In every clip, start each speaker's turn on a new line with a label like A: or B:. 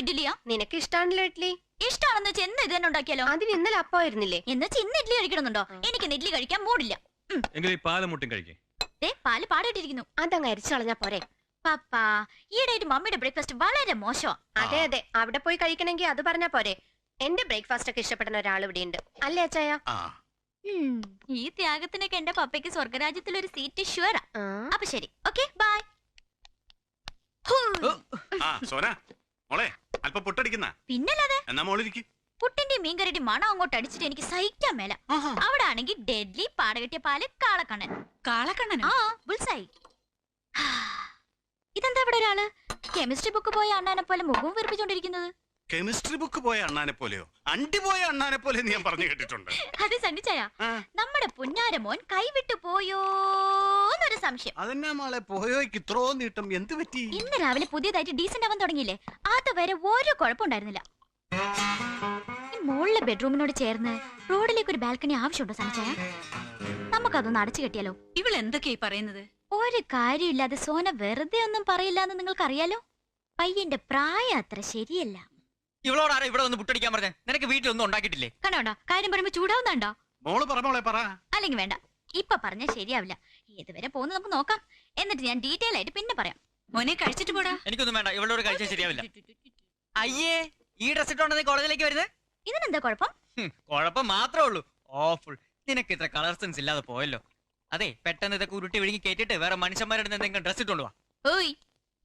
A: ഇഡ്ഡലിയാ?
B: നിനക്ക് ഇഷ്ടാണല്ലോ ഇഡ്ഡലി.
A: ഇഷ്ടാണെന്ന് വെച്ചാൽ എന്ന് ഇത് തന്നെ ഉണ്ടാക്കിയാലോ?
B: അതിന് ഇന്നലെ അപ്പമായിരുന്നില്ലേ?
A: എന്ന് വെച്ചാൽ ഇന്ന് ഇഡ്ഡലി കഴിക്കണമെന്നുണ്ടോ? എനിക്ക് ഇഡ്ഡലി കഴിക്കാൻ മൂടില്ല. പാല് പാടിട്ടിരിക്കുന്നു.
B: അതങ്ങ് അരിച്ചു കളഞ്ഞാ പോരെ.
A: പപ്പാ, ഈയിടെയായിട്ട് മമ്മിയുടെ ബ്രേക്ക്ഫാസ്റ്റ് വളരെ മോശമാ.
B: അതെ അതെ, അവിടെ പോയി കഴിക്കണമെങ്കിൽ അത് പറഞ്ഞാ പോരെ. എന്റെ ബ്രേക്ക്ഫാസ്റ്റ് ഒക്കെ ഇഷ്ടപ്പെടുന്ന ഒരാൾ ഇവിടെ ഉണ്ട്, അല്ലേ അച്ചായ?
A: ഈ ത്യാഗത്തിനൊക്കെ എന്റെ പപ്പയ്ക്ക് സ്വർഗരാജ്യത്തിൽ ഒരു സീറ്റ് ഷുവറാ. അപ്പൊ ശരി, ഓക്കെ, ബൈ. പിന്നല്ലാതെ പുട്ടിന്റെ മീൻകറിയുടെ മണം അങ്ങോട്ട് അടിച്ചിട്ട് എനിക്ക് സഹിക്കാൻ മേല. അവിടെ ആണെങ്കിൽ ഡെഡ്ലി പാടകെട്ടിയ പാല് കാളക്കണ്ണൻ. ആ, ബുൾസായി. ഇതെന്താ ഇവിടെ ഒരാള് കെമിസ്ട്രി ബുക്ക് പോയ അണ്ണാനെ പോലെ മുഖവും വീർപ്പിച്ചോണ്ടിരിക്കുന്നത്?
C: കെമിസ്ട്രി ബുക്ക് പോയ അണ്ണാനെ പോലെയോ? അണ്ടി പോയ അണ്ണാനെ പോലെ ഞാൻ പറഞ്ഞു കേട്ടിട്ടുണ്ട്.
A: അത് സണ്ണിച്ചായ, നമ്മുടെ പുന്നാരമോൻ കൈവിട്ടു പോയോന്നൊരു സംശയം.
C: അതെന്നാ മോളെ പോയോയ്ക്ക് ഇത്രോ നീട്ടം? എന്ത് പറ്റി?
A: ഇന്ന് രാവിലെ പുതിയതായിട്ട് ഡീസന്റ് ആവാൻ തുടങ്ങിയില്ലേ, അതുവരെ ഒരു കുഴപ്പമുണ്ടായിരുന്നില്ല. ഈ മുകളിലെ ബെഡ്റൂമിനോട് ചേർന്ന് റോഡിലേക്ക് ഒരു ബാൽക്കണി ആവശ്യമുണ്ടോ സണ്ണിച്ചായ? നമുക്കതൊന്ന് അടച്ചു കെട്ടിയാലോ?
D: ഇവൾ എന്തൊക്കെയായി പറയുന്നത്?
A: ഒരു കാര്യമില്ലാതെ സോന വെറുതെ ഒന്നും പറയില്ല എന്ന് നിങ്ങൾക്കറിയാലോ. പയ്യന്റെ പ്രായം അത്ര ശരിയല്ല.
E: ഇവളോടാരാ ഇവിടെ ഒന്ന് പുട്ടടിക്കാൻ പറഞ്ഞേ? നിനക്ക് വീട്ടിലൊന്നും ഉണ്ടാക്കിയിട്ടില്ലേ?
A: കണ്ടോണ്ടോ, കാര്യം പറയുമ്പോ ചൂടാവുന്നുണ്ടോ?
C: അല്ലെങ്കിൽ
A: വേണ്ട, ഇപ്പൊ പറഞ്ഞാൽ ശരിയാവില്ല. ഏതുവരെ പോകുന്നു നമുക്ക് നോക്കാം, എന്നിട്ട് ഞാൻ ഡീറ്റെയിൽ ആയിട്ട് പിന്നെ പറയാം.
D: മോനെ കഴിച്ചിട്ട് പോടാ.
E: എനിക്കൊന്നും വേണ്ട, ഇവളോട് കഴിച്ചാൽ ശരിയാവില്ല. അയ്യേ, ഈ ഡ്രസ് ഇട്ടോണ്ടെന്ന് കോളേജിലേക്ക് വരുന്നത്?
A: ഇതിനെന്താ കുഴപ്പം?
E: കുഴപ്പം മാത്രമേ ഉള്ളൂ. ഓഫുൾ. നിനക്ക് ഇത്ര കളർ സെൻസ് ഇല്ലാതെ പോയല്ലോ. അതെ, പെട്ടെന്ന് ഇതൊക്കെ ഉരുട്ടി വിഴുങ്ങി കേട്ടിട്ട് വേറെ മനുഷ്യന്മാരുടെ എന്തെങ്കിലും ഡ്രസ് ഇട്ടോണ്ട് വാ.
A: ഓയ്,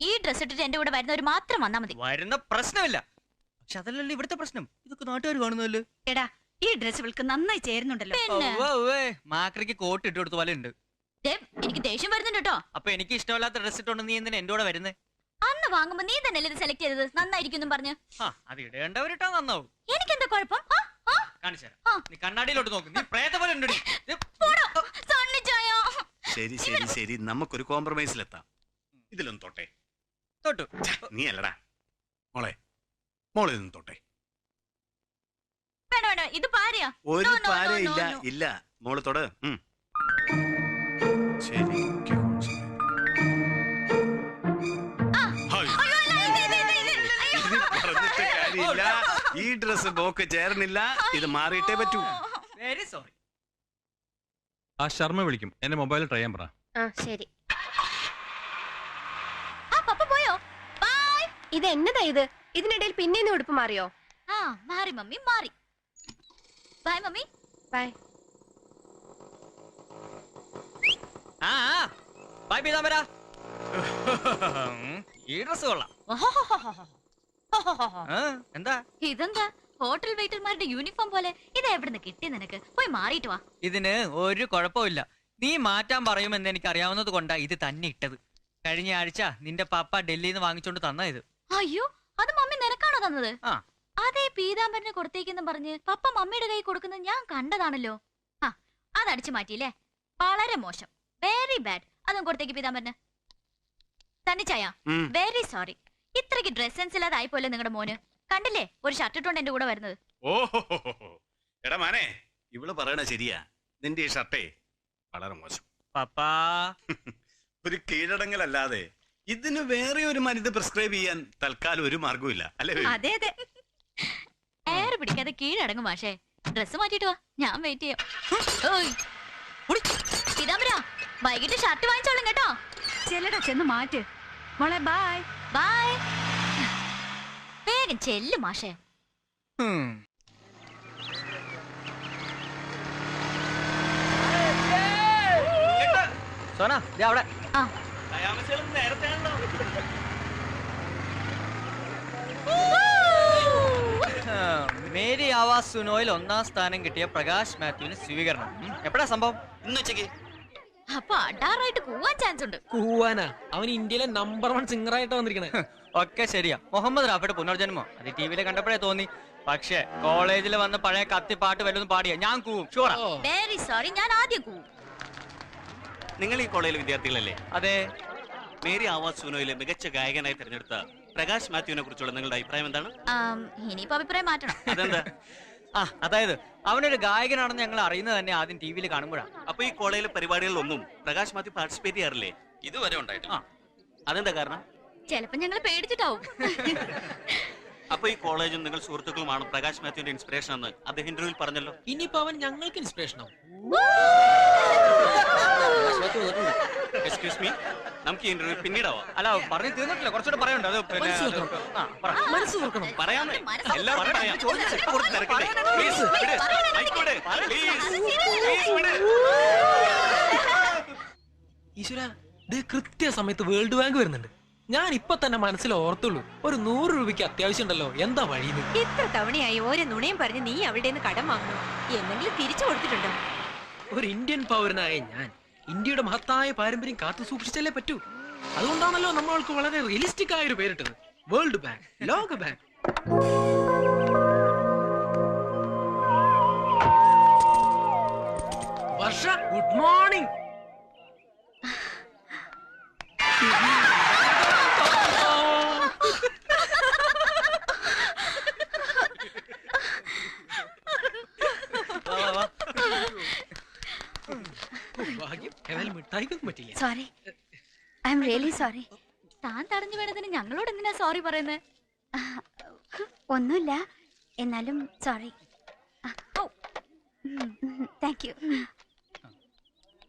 A: ഈ ഡ്രസ് ഇട്ടിട്ട് എന്റെ കൂടെ വരുന്നവർ മാത്രം വന്നാ മതി.
E: വരുന്ന പ്രശ്നമില്ല, പക്ഷെ അതല്ലല്ലോ ഇവിടുത്തെ പ്രശ്നം. ഇതൊക്കെ നാട്ടുകാർ കാണുന്നല്ലോ.
D: എടാ, ഈ ഡ്രസ് ഇവൾക്ക് നന്നായി ചേരുന്നുണ്ടല്ലോ.
E: മാക്രിക്ക് കോട്ട് ഇട്ട് കൊടുത്ത പോലെ ഉണ്ട്.
A: എനിക്ക് ദേഷ്യം വരുന്നുണ്ട് കേട്ടോ.
E: അപ്പൊ എനിക്ക് ഇഷ്ടമല്ലാത്ത ഡ്രസ് ഇട്ടോണ്ട് നീ എന്തിനാ എന്റെ കൂടെ വരുന്നേ?
A: അന്ന് വാങ്ങുമ്പോ നീ തന്നെ ഇത് സെലക്ട് ചെയ്തത്, നന്നായിരിക്കും പറഞ്ഞു.
E: അത് ഇടേണ്ടവരിട്ടാ നന്നാവും.
A: എനിക്കെന്താ കുഴപ്പം?
E: നീ കണ്ണാടിയിലോട്ട് നോക്ക്, നീ പ്രേത പോലെ ഉണ്ട്.
C: ശരി ശരി ശരി, നമുക്കൊരു കോംപ്രമൈസിലെത്താം. ഇതിലൊന്നും തൊട്ടേ.
E: തൊട്ടു
C: നീ അല്ലടാ മോളെ, മോളെ നിന്ന് തൊട്ടേ.
A: ഇത് പാരയാ?
C: ഒരു പാര ഇല്ല. ഇല്ല, മോള് തൊട്. ശരി, പറഞ്ഞിട്ട് കാര്യമില്ല. ഈ ഡ്രസ് ബോക്ക് ചേർന്നില്ല, ഇത് മാറിയിട്ടേ പറ്റൂ.
E: Very sorry.
F: ആ ശർമ്മ വിളിക്കും, എന്റെ മൊബൈലിൽ ട്രൈ ചെയ്യാൻ പറ.
B: ശരി.
A: ഇത്
B: എന്നതാ ഇത്? ഇതിനിടയിൽ പിന്നെ ഉടുപ്പ് മാറിയോ?
A: മാറി മമ്മി, മാറി. Bye mummy.
B: By.
E: By Peethambara. ഈ ഡ്രസ് കൊള്ളാം. എന്താ
A: ഇതെന്താ ഹോട്ടൽ വെയിറ്റർമാരുടെ യൂണിഫോം പോലെ? ഇത് എവിടുന്ന് കിട്ടി നിനക്ക്? പോയി മാറിയിട്ട് വാ.
E: ഇതിന് ഒരു കുഴപ്പമില്ല. നീ മാറ്റാൻ പറയുമെന്ന് എനിക്ക് അറിയാവുന്നത് കൊണ്ടാ ഇത് തന്നെ ഇട്ടത്. കഴിഞ്ഞ ആഴ്ച നിന്റെ പപ്പ ഡൽഹിയിൽ നിന്ന് വാങ്ങിച്ചോണ്ട് തന്ന ഇത്.
A: അയ്യോ, അത് മമ്മി നിനക്കാണോ തന്നത്? അതേ പീതാംബരനെ കൊടുത്തേക്കെന്ന് പറഞ്ഞ് പപ്പ മമ്മിയുടെ കൈ കൊടുക്കുന്നത് ഞാൻ കണ്ടതാണല്ലോ. അതടിച്ചു മാറ്റിയില്ലേ? വളരെ മോശം, വെരി ബാഡ്. അതും കൊടുത്തേക്ക് പീതാംബരന്. തന്നിച്ചായ, വെരി സോറി. ഇത്രയ്ക്ക് ഡ്രസ് സെൻസ് ഇല്ലാതായി പോലെ നിങ്ങളുടെ മോന്. കണ്ടില്ലേ, ഒരു ഷർട്ട് ഇട്ടോണ്ട് എന്റെ കൂടെ വരുന്നത്.
C: ഓഹോ, എടാ മാനേ, ഇവള് പറയണ ശരിയാ. നിന്റെ ഈ ഷർട്ടേ വളരെ മോശം.
E: പപ്പാ,
C: ഒരു കീഴടങ്ങലല്ലാതെ ഇതിന് വേറെ ഒരു മരുന്ന് പ്രിസ്ക്രൈബ് ചെയ്യാൻ തൽക്കാലം ഒരു മാർഗവും ഇല്ല, അല്ലേ?
A: അതെ അതെ, എയർ പിടിക്കാതെ കീഴടങ്ങും. മാഷേ, ഡ്രസ് മാറ്റിട്ട് വാ, ഞാൻ വെയിറ്റ് ചെയ്യാം. പീതാംബര, വൈകിട്ട് ഷർട്ട് വാങ്ങിച്ചോളും കേട്ടോ.
D: ചെല്ലടാ, ചെന്ന് മാറ്റ് മോളെ. Bye
A: bye. വേഗം ചെല്ല് മാഷേ.
E: സോന, അവിടെ മേരി ആവാസ് സുനോയിൽ 1ാം സ്ഥാനം കിട്ടിയ പ്രകാശ് മാത്യുവിന് സ്വീകരണം. എപ്പോഴാ സംഭവം? ഇന്ന് ഉച്ചക്ക്.
A: അപ്പൊ അടാറായിട്ട് കൂവാൻ ചാൻസ് ഉണ്ട്.
G: കൂവാനാ? അവൻ ഇന്ത്യയിലെ നമ്പർ 1 സിംഗർ ആയിട്ട് വന്നിരിക്കണേ.
E: ഒക്കെ ശരിയാ. മുഹമ്മദ് റാഫിയുടെ പുനർജന്മം അത് ടിവിയിൽ കണ്ടപ്പോഴേ തോന്നി. പക്ഷെ കോളേജിൽ വന്ന് പഴയ കത്തിപ്പാട്ട് വല്ലതും പാടിയാ ഞാൻ കൂവും. ഷുവറാ.
A: വെരി സോറി, ഞാൻ ആദ്യം കൂവും.
H: നിങ്ങൾ ഈ കോളേജിലെ വിദ്യാർത്ഥികളല്ലേ?
E: അതെ.
H: മേരി ആവാസ് സുനോയിലെ മികച്ച ഗായകനായി തിരഞ്ഞെടുത്ത പ്രകാശ് മാത്യുവിനെ കുറിച്ചുള്ള നിങ്ങളുടെ അഭിപ്രായം എന്താണ്?
A: ഇനിയിപ്പോ അഭിപ്രായം മാറ്റണം.
H: അതെന്താ?
E: അതായത് അവനൊരു ഗായകനാണെന്ന് ഞങ്ങൾ അറിയുന്നത് തന്നെ ആദ്യം ടിവിയിൽ കാണുമ്പോഴാണ്.
H: അപ്പൊ ഈ കോളേജിലെ പരിപാടികളിലൊന്നും പ്രകാശ് മാത്യു പാർട്ടിസിപ്പേറ്റ് ചെയ്യാറില്ലേ?
E: ഇതുവരെ ഉണ്ടായിട്ടില്ല.
H: അതെന്താ കാരണം?
A: ചിലപ്പോ ഞങ്ങൾ പേടിച്ചിട്ടാവും.
H: അപ്പൊ ഈ കോളേജും നിങ്ങൾ സുഹൃത്തുക്കളുമാണ് പ്രകാശ് മാത്യുവിന്റെ ഇൻസ്പിറേഷൻ എന്ന് അദ്ദേഹം ഇന്റർവ്യൂവിൽ പറഞ്ഞല്ലോ.
G: ഇനിയിപ്പോ അവൻ ഞങ്ങൾക്ക് ഇൻസ്പിറേഷൻ ആവും.
H: എക്സ്ക്യൂസ് മീ, നമുക്ക് ഈ ഇന്റർവ്യൂ പിന്നീടാവാം.
E: അല്ല പറഞ്ഞു തീർന്നിട്ടില്ല, കുറച്ചുകൂടെ പറയാനുണ്ട്. അത് പിന്നെ
G: മനസ്സ് തുറക്കണം.
H: പറയാമേ, എല്ലാവർക്കും പറയാം. കുറച്ച് തിരക്കല്ലേ? Please, വിട്. Mic വിട്. Please, വിട്.
G: ഈശ്വര, ദേ കൃത്യസമയത്ത് വേൾഡ് ബാങ്ക് വരുന്നുണ്ട്. ഞാൻ ഇപ്പൊ തന്നെ മനസ്സിൽ ഓർത്തുള്ളൂ, ഒരു 100 രൂപയ്ക്ക് അത്യാവശ്യം ഉണ്ടല്ലോ, എന്താ വഴിയിൽ.
B: ഇത്ര തവണയായി ഓരോ നുണയും പറഞ്ഞ് നീ അവിടെ നിന്ന് കടം വാങ്ങണം. എന്തെങ്കിലും തിരിച്ചു കൊടുത്തിട്ടുണ്ടോ?
G: ഒരു ഇന്ത്യൻ പൗരനായ ഞാൻ ഇന്ത്യയുടെ മഹത്തായ പാരമ്പര്യം കാത്തു സൂക്ഷിച്ചല്ലേ പറ്റൂ. അതുകൊണ്ടാണല്ലോ നമ്മൾക്ക് വളരെ റിയലിസ്റ്റിക് ആയ ഒരു പേരിട്ടത്, വേൾഡ് ബാങ്ക്, ലോക ബാങ്ക്. Varsha, good morning. ഭാഗ്യം, ഏതായാലും മിഠായിക്കൊന്നും പറ്റില്ല.
A: Sorry, I'm really sorry. താൻ തടഞ്ഞു വേണതിന് ഞങ്ങളോട് എന്തിനാ സോറി പറയുന്നത്? ഒന്നുമില്ല, എന്നാലും sorry. Thank you.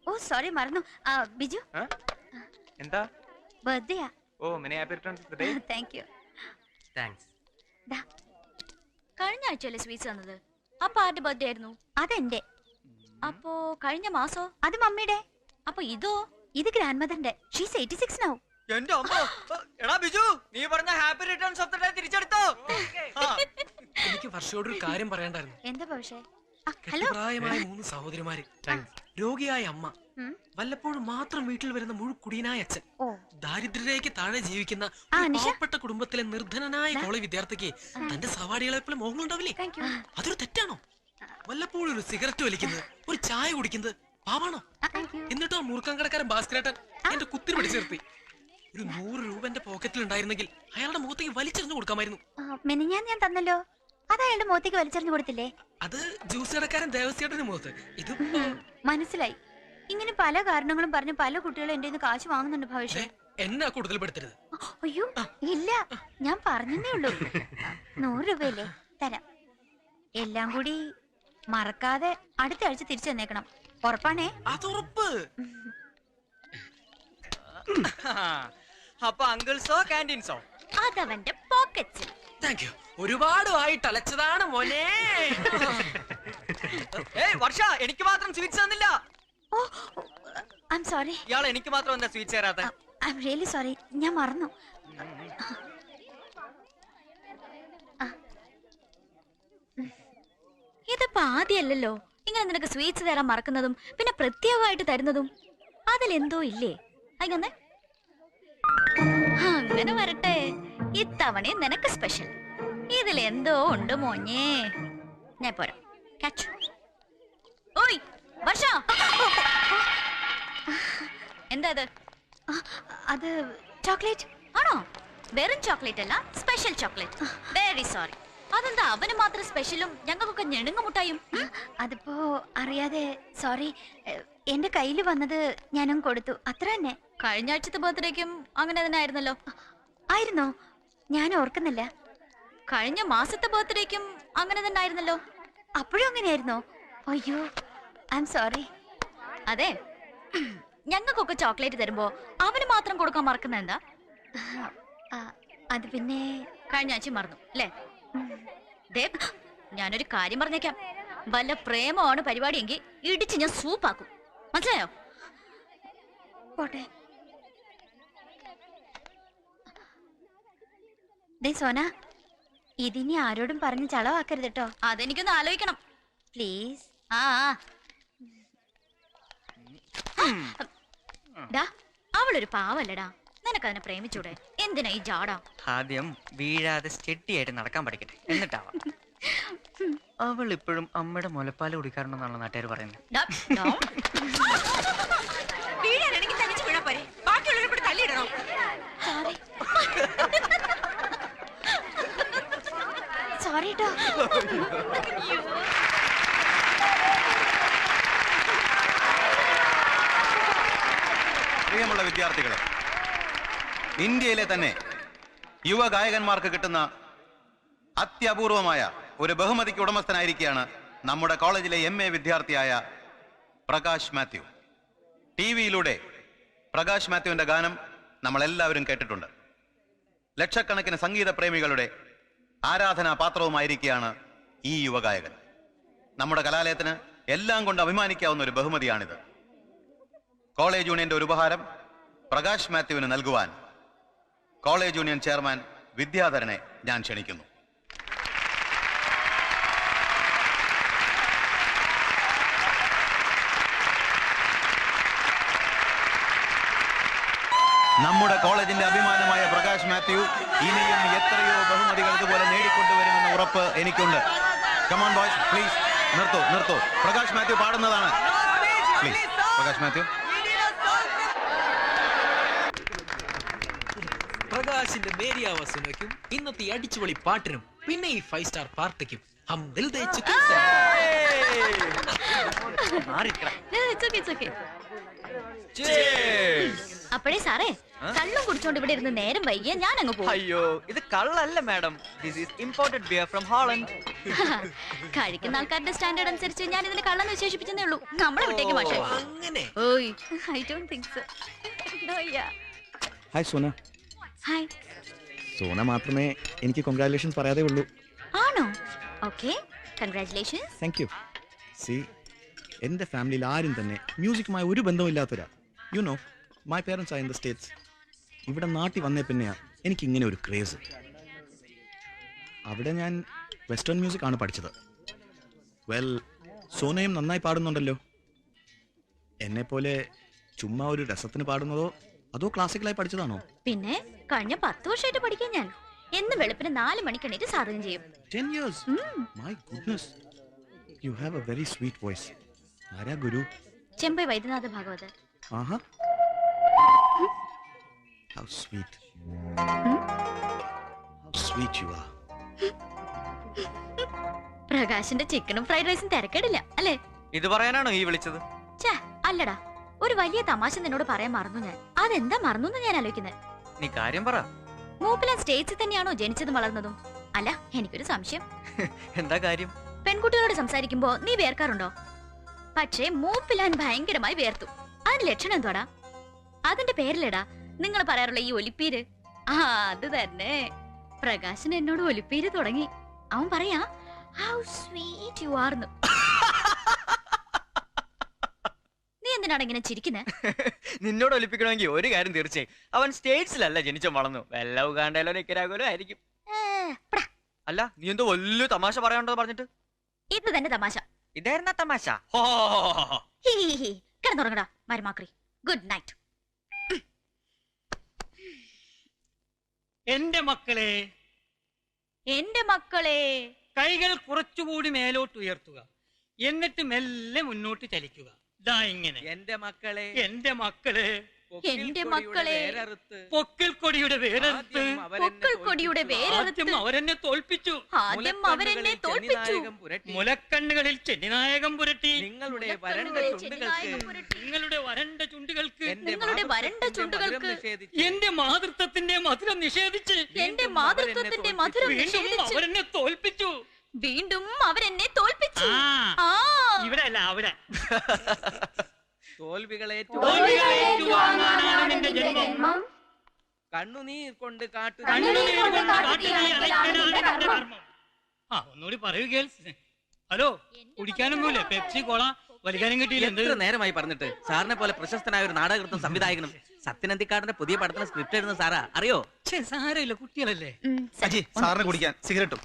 A: Oh sorry, മറന്നു. ബിജു,
E: എന്താ
A: ബർത്ത്ഡേയാ.
E: Oh many happy returns of the day.
A: Thank you.
E: Thanks.
A: കഴിഞ്ഞ ആഴ്ചയല്ലേ സ്വീറ്റ്സ് തന്നത്? അപ്പൊ ആരുടെ ബർത്ത്ഡേ ആയിരുന്നു? അതെന്റെ. അപ്പോ കഴിഞ്ഞ മാസോ? അത് മമ്മിയുടെ. അപ്പൊ ഇതോ? ഇത് ഗ്രാൻഡ് മദറിന്റെ. She's 86 now.
E: എന്റെ അമ്മ, എടാ ബിജു, നീ പറഞ്ഞ happy returns of the day തിരിച്ചെടുത്തോ?
G: എനിക്ക് വർഷയോടൊരു കാര്യം പറയണ്ടായിരുന്നു.
A: എന്താ പക്ഷേ? ഹലോ.
G: പ്രായമായ 3 സഹോദരിമാര്, രോഗിയായ അമ്മ, വല്ലപ്പോഴും മാത്രം വീട്ടിൽ വരുന്ന മുഴുക്കുടിയനായ അച്ഛൻ, ദാരിദ്ര്യരേഖയ്ക്ക് താഴെ ജീവിക്കുന്ന പാവപ്പെട്ട കുടുംബത്തിലെ നിർധനനായ കോളേജ് വിദ്യാർത്ഥിക്ക് തന്റെ സവാടികളെ പോലെ മോഹങ്ങളുണ്ടാവില്ലേ? അതൊരു തെറ്റാണോ? വല്ലപ്പോഴും ഒരു സിഗരറ്റ് വലിക്കുന്നത്, ഒരു ചായ കുടിക്കുന്നത് പാവാണോ? എന്നിട്ടോ മൂർഖം കടക്കാരൻ ഭാസ്കരേട്ടൻ എന്റെ കുത്തിരി പിടിച്ചു നിർത്തി. ഒരു 100 രൂപ എന്റെ പോക്കറ്റിൽ ഉണ്ടായിരുന്നെങ്കിൽ അയാളുടെ മുഖത്തേക്ക് വലിച്ചെറിഞ്ഞു കൊടുക്കാമായിരുന്നു.
A: ഞാൻ തന്നല്ലോ. അത് അയാളുടെ മുഖത്തേക്ക് വലിച്ചെറിഞ്ഞു കൊടുത്തില്ലേ?
G: അത് ജ്യൂസ് കടക്കാരൻ ദേവസ്യേട്ടന്റെ മുഖത്ത്. ഇത്
A: മനസ്സിലായി. ഇങ്ങനെ പല കാരണങ്ങളും പറഞ്ഞ് പല കുട്ടികളും എന്റെ കാശ് വാങ്ങുന്നുണ്ട് ഭവിഷ്യ.
G: എന്നെ കൂടുതൽ പെടുത്തരുത്.
A: അയ്യോ ഇല്ല, ഞാൻ പറഞ്ഞേ ഉള്ളൂ. 100 രൂപയല്ലേ, തരാം. എല്ലാം കൂടി മറക്കാതെ അടുത്ത ആഴ്ച തിരിച്ചു തന്നേക്കണം. ഉറപ്പാണേ?
G: അതുറപ്പ്.
E: അപ്പൊ അങ്കിൾസോ ക്യാൻറ്റീൻസോ?
A: അതവന്റെ പോക്കറ്റ്സിൽ.
G: Thank you. ഒരുപാട് ആയിട്ട് അലച്ചതാണ് മോനെ.
E: ഏയ് വർഷ, എനിക്ക് മാത്രം സ്വീറ്റ്സ് തന്നില്ല.
A: ഓ ഐ എം സോറി.
E: ഇയാൾ എനിക്ക് മാത്രം എന്താ സ്വീറ്റ്സ് തരാത്ത?
A: ഐ എം റിയലി സോറി, ഞാൻ മറന്നു. ഇതിപ്പോ ആദ്യമല്ലല്ലോ ഇങ്ങനെ നിനക്ക് സ്വീറ്റ്സ് തരാൻ മറക്കുന്നതും പിന്നെ പ്രത്യേകമായിട്ട് തരുന്നതും. അതിലെന്തോ ഇല്ലേ? അങ്ങനെ അങ്ങനെ വരട്ടെ, ഇത്തവണയും നിനക്ക് സ്പെഷ്യൽ. ഇതിലെന്തോ ഉണ്ട് മോഞ്ഞേ. ഞാൻ പോരാ. കാച്ചു. ഓയ് വർഷ, എന്താ അത്? അത് ചോക്ലേറ്റ് ആണോ? വെറും ചോക്ലേറ്റ് അല്ല, സ്പെഷ്യൽ ചോക്ലേറ്റ്. Very sorry. അതെന്താ അവന് മാത്രം സ്പെഷ്യലും ഞങ്ങൾക്കൊക്കെ ഞെണുങ്ങുമുട്ടായും? അതിപ്പോ അറിയാതെ സോറി. എന്റെ കയ്യിൽ വന്നത് ഞാനും കൊടുത്തു, അത്ര തന്നെ. കഴിഞ്ഞ ആഴ്ചത്തെ ബർത്ത്ഡേക്കും അങ്ങനെ തന്നെ ആയിരുന്നല്ലോ. ആയിരുന്നോ? ഞാൻ ഓർക്കുന്നില്ല. കഴിഞ്ഞ മാസത്തെ ബർത്ത്ഡേക്കും അങ്ങനെ തന്നെ ആയിരുന്നല്ലോ. അപ്പോഴും അങ്ങനെയായിരുന്നോ? അയ്യോ ഐ എം സോറി. അതെ, ഞങ്ങൾക്കൊക്കെ ചോക്ലേറ്റ് തരുമ്പോ അവന് മാത്രം കൊടുക്കാൻ മറക്കുന്ന എന്താ? അത് പിന്നെ കഴിഞ്ഞ ആഴ്ച മറന്നു അല്ലേ? ഞാനൊരു കാര്യം പറഞ്ഞേക്കാം. വല്ല പ്രേമമാണ് പരിപാടിയെങ്കിൽ ഇടിച്ച് ഞാൻ സൂപ്പാക്കും. മനസ്സിലായോ? പോട്ടെ. സോന, ഇതിനി ആരോടും പറഞ്ഞ് ചളവാക്കരുത് കേട്ടോ. അതെനിക്കൊന്ന് ആലോചിക്കണം പ്ലീസ്. അവളൊരു പാവല്ലടാ, നിനക്കതിനെ പ്രേമിച്ചൂടെ? എന്തിനാ ഈ ജാടാ?
E: ആദ്യം വീഴാതെ സ്റ്റെഡിയായിട്ട് നടക്കാൻ പഠിക്കട്ടെ, എന്നിട്ടാവാം. അവൾ ഇപ്പോഴും അമ്മയുടെ മുലപ്പാല് കുടിക്കാറുണ്ടെന്നാണല്ലോ നാട്ടുകാർ പറയുന്നത്.
A: സോറി ട്ടോ.
C: പ്രിയമുള്ള വിദ്യാർത്ഥികളെ, ഇന്ത്യയിലെ തന്നെ യുവ ഗായകന്മാർക്ക് കിട്ടുന്ന
I: അത്യപൂർവമായ ഒരു ബഹുമതിക്ക് ഉടമസ്ഥനായിരിക്കുകയാണ് നമ്മുടെ കോളേജിലെ MA വിദ്യാർത്ഥിയായ പ്രകാശ് മാത്യു. TV-യിലൂടെ പ്രകാശ് മാത്യുവിന്റെ ഗാനം നമ്മൾ എല്ലാവരും കേട്ടിട്ടുണ്ട്. ലക്ഷക്കണക്കിന് സംഗീത പ്രേമികളുടെ ആരാധനാ പാത്രവുമായിരിക്കുകയാണ് ഈ യുവഗായകൻ. നമ്മുടെ കലാലയത്തിന് എല്ലാം കൊണ്ട് അഭിമാനിക്കാവുന്ന ഒരു ബഹുമതിയാണിത്. കോളേജ് യൂണിയന്റെ ഒരു ഉപഹാരം പ്രകാശ് മാത്യുവിന് നൽകുവാൻ കോളേജ് യൂണിയൻ ചെയർമാൻ വിദ്യാധരനെ ഞാൻ ക്ഷണിക്കുന്നു. നമ്മുടെ കോളേജിന്റെ അഭിമാനമായ പ്രകാശ് മാത്യു ഇനിയും എത്രയോ ബഹുമതികൾ ഇതുപോലെ നേടിക്കൊണ്ടുവരുമെന്ന ഉറപ്പ് എനിക്കുണ്ട്. കമോൺ ബോയ്സ്, പ്ലീസ് നിർത്തൂ. പ്രകാശ് മാത്യു പാടുന്നതാണ്. പ്ലീസ് പ്രകാശ് മാത്യു.
G: പ്രകാശിന്റെ മേരിയ വസുനയ്ക്കും ഇന്നത്തെ അടിച്ചുപൊളി പാട്ടിനും പിന്നെ ഈ 5 സ്റ്റാർ പാർട്ടിക്കും ഹം ദിൽ ദേ ചുക്കേ സേ.
A: അപ്പഴേ സാറേ, കള്ളും കുടിച്ചോണ്ട് ഇവിടെ ഇരുന്ന് നേരം വൈകിയ ഞാൻ അങ്ങ് പോകും.
E: അയ്യോ, ഇത് കള്ളല്ല madam. This is imported beer from Holland.
A: കഴിക്കുന്ന ആൾക്കാരുടെ സ്റ്റാൻഡേർഡ് അനുസരിച്ച് ഞാൻ ഇതിന് കള്ളെന്ന് വിശേഷിപ്പിച്ചേ ഉള്ളൂ. നമ്മളെ വിട്ടേക്ക് മാഷേ.
G: അങ്ങനെ
A: ഓയ്, I don't think so.
J: Hi Sona.
A: Hi.
J: Sona മാത്രമേ എനിക്ക് കൺഗ്രാറ്റുലേഷൻസ് പറയാതെ ഉള്ളൂ.
A: ആണോ? Okay, congratulations.
J: Thank you. See, എൻ്റെ ഫാമിലിയിൽ ആരും തന്നെ മ്യൂസിക്കുമായി ഒരു ബന്ധമില്ലാത്തവരാ. You know, my parents are in the States. ഇവിടെ നാട്ടിൽ വന്നേ പിന്നെയാണ് എനിക്ക് ഇങ്ങനെ ഒരു ക്രേസ്. അവിടെ ഞാൻ വെസ്റ്റേൺ മ്യൂസിക് ആണ് പഠിച്ചത്. വെൽ, സോനയും നന്നായി പാടുന്നുണ്ടല്ലോ. എന്നെപ്പോലെ ചുമ്മാ ഒരു രസത്തിന് പാടുന്നതോ അതോ ക്ലാസിക്കലായി പഠിച്ചതാണോ?
A: പിന്നെ കഴിഞ്ഞ 10 വർഷമായിട്ട് പഠിക്കാൻ ഞാൻ എന്ന് വെളുപ്പിന് 4 മണിക്ക് എണീറ്റ് സാധനം ചെയ്യും.
J: 10 years? My goodness. You have a very sweet voice. ആരാ ഗുരു?
A: ചെമ്പൈ വൈദ്യനാഥ ഭാഗവതർ.
J: ആഹാ. How sweet. How sweet you are.
A: പ്രകാശിന്റെ ചിക്കനും ഫ്രൈഡ് റൈസും തിരക്കേടില്ല അല്ലേ?
E: ഇത് പറയാനാണോ ഈ വിളിച്ചത്?
A: ഛേ, അല്ലടാ, ഒരു വലിയ തമാശ നിന്നോട് പറയാൻ മറന്നു ഞാൻ. അതെന്താ മറന്നു ഞാൻ ആലോചിക്കുന്നത്.
E: നീ കാര്യം പറ.
A: മൂപ്പിലാൻ സ്റ്റേറ്റ്സിൽ തന്നെയാണോ ജനിച്ചതും വളർന്നതും? അല്ല, എനിക്കൊരു സംശയം.
E: എന്താ കാര്യം?
A: പെൺകുട്ടികളോട് സംസാരിക്കുമ്പോ നീ വേർക്കാറുണ്ടോ? പക്ഷേ മൂപ്പിലാൻ ഭയങ്കരമായി വേർത്തു. അതിന് ലക്ഷണം എന്തോടാ? അതിന്റെ പേരിലടാ നിങ്ങൾ പറയാറുള്ള ഈ ഒലിപ്പീര്. ആ, അത് തന്നെ. പ്രകാശൻ എന്നോട് ഒലിപ്പീര് തുടങ്ങി. അവൻ പറയാ ഹൗ സ്വീറ്റ് യു ആർ. നീ എന്തിനാണ് ഇങ്ങനെ ചിരിക്കുന്നത്?
E: നിന്നോട് ഒലിപ്പിക്കണമെങ്കിൽ ഒരു കാര്യം തീർച്ചയായും, അവൻ സ്റ്റേറ്റ്സിലല്ല ജനിച്ചു വളർന്നു. വല്ല ഉഗാണ്ടയിലോ നിക്കരാഗോലോ ആയിരിക്കും. അല്ല, നീ എന്തോ വലിയ തമാശ പറയാനുണ്ടോ പറഞ്ഞിട്ട്?
A: ഇത് തന്നെ തമാശ.
E: ഇതായിരുന്ന തമാശ.
A: കിടന്നുറങ്ങടാ മരുമാക്രി. Good night.
K: എന്റെ മക്കളെ,
A: എന്റെ മക്കളെ,
K: കൈകൾ കുറച്ചുകൂടി മേലോട്ട് ഉയർത്തുക. എന്നിട്ട് മെല്ലെ മുന്നോട്ട് ചലിക്കുക. ദാ ഇങ്ങനെ.
E: എന്റെ മക്കളെ,
K: എന്റെ മക്കളെ,
A: എന്റെ മക്കളെ,
K: പൊക്കിൽ കൊടിയുടെ വേരറുത്ത്.
A: പൊക്കിൾ കൊടിയുടെ വേരറുത്ത്.
K: ആദ്യം അവരെന്നെ തോൽപ്പിച്ചു.
A: ആദ്യം അവരെന്നെ തോൽപ്പിച്ചു.
K: മുലക്കണ്ണുകളിൽ ചെന്നിനായകം പുരട്ടി.
E: നിങ്ങളുടെ വരണ്ട ചുണ്ടുകൾക്ക്
K: നിങ്ങളുടെ വരണ്ട ചുണ്ടുകൾക്ക് എന്റെ മാതൃത്വത്തിന്റെ മധുരം നിഷേധിച്ച്.
A: എന്റെ മാതൃത്വത്തിന്റെ മധുരം നിഷേധിച്ച്
K: അവരെന്നെ തോൽപ്പിച്ചു.
A: വീണ്ടും അവരെന്നെ തോൽപ്പിച്ചു.
K: ഇവിടെ അല്ല, അവിടെ.
E: തോൽവികളേറ്റുവാങ്ങാനാണ് നിന്റെ ജന്മം. കണ്ണുനീർ കൊണ്ട്
K: ഒന്നുകൂടി പറയൂ ഗേൾസ്. ഹലോ, കുടിക്കാനൊന്നുമില്ല? പെപ്സി കോള വലിക്കാനും കിട്ടിയില്ല.
E: എത്ര നേരമായി പറഞ്ഞിട്ട്. സാറിനെ പോലെ പ്രശസ്തനായ ഒരു നാടകൃത്തും സംവിധായകനും സത്യനന്ദിക്കാടിന്റെ പുതിയ പടത്തിന് സ്ക്രിപ്റ്റ് എഴുതുന്ന സാറാ, അറിയോ?
K: സാരമില്ല, കുട്ടികളല്ലേ.
J: അജി, സാറിന് കുടിക്കാൻ സിഗരറ്റും.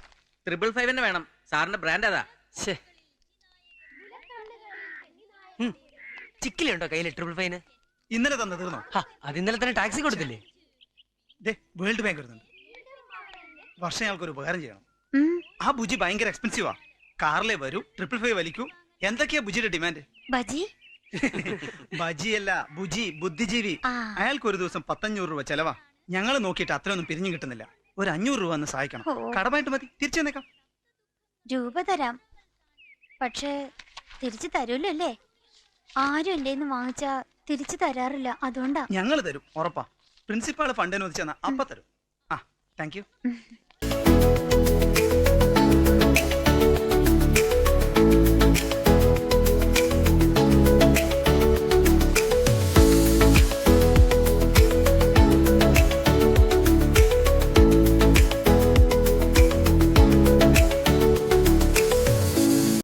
E: 555 വേണം. സാറിന്റെ ബ്രാൻഡ് അതാ.
G: ചിക്കിലുണ്ടോ കയ്യിൽ 555?
J: ഇന്നലെ തന്നെ തീർന്നോ?
G: അത് ഇന്നലെ തന്നെ ടാക്സി കൊടുത്തില്ലേ?
J: വേൾഡ് ബാങ്ക് വരുന്നുണ്ട്. വർഷം ഞങ്ങൾക്കൊരു ഉപകാരം ചെയ്യണം. ആ ബുജി ഭയങ്കര എക്സ്പെൻസീവാ. കാറിലെ വരൂ, 555 വലിക്കൂ. എന്തൊക്കെയാ ബുജിയുടെ ഡിമാൻഡ്?
A: ബജി
J: ബജിയല്ല, ബുജി, ബുദ്ധിജീവി. അയാൾക്ക് ഒരു ദിവസം 1500 രൂപ ചെലവാ. ഞങ്ങൾ നോക്കിയിട്ട് അത്രയൊന്നും പിരിഞ്ഞു കിട്ടുന്നില്ല. ഒരു 500 രൂപ ഒന്ന് സഹായിക്കണം. കടമായിട്ട് മതി, തിരിച്ചു തന്നേക്കാം.
A: രൂപ തരാം, പക്ഷേ തിരിച്ചു തരൂല്ലോ അല്ലേ? ആരും എന്റെ വാങ്ങിച്ചാ തിരിച്ചു തരാറില്ല, അതുകൊണ്ടാ.
J: ഞങ്ങൾ തരും, ഉറപ്പാ. പ്രിൻസിപ്പാള് ഫണ്ട് അനുവദിച്ചെന്നാ അപ്പ തരും. ആ, താങ്ക് യു.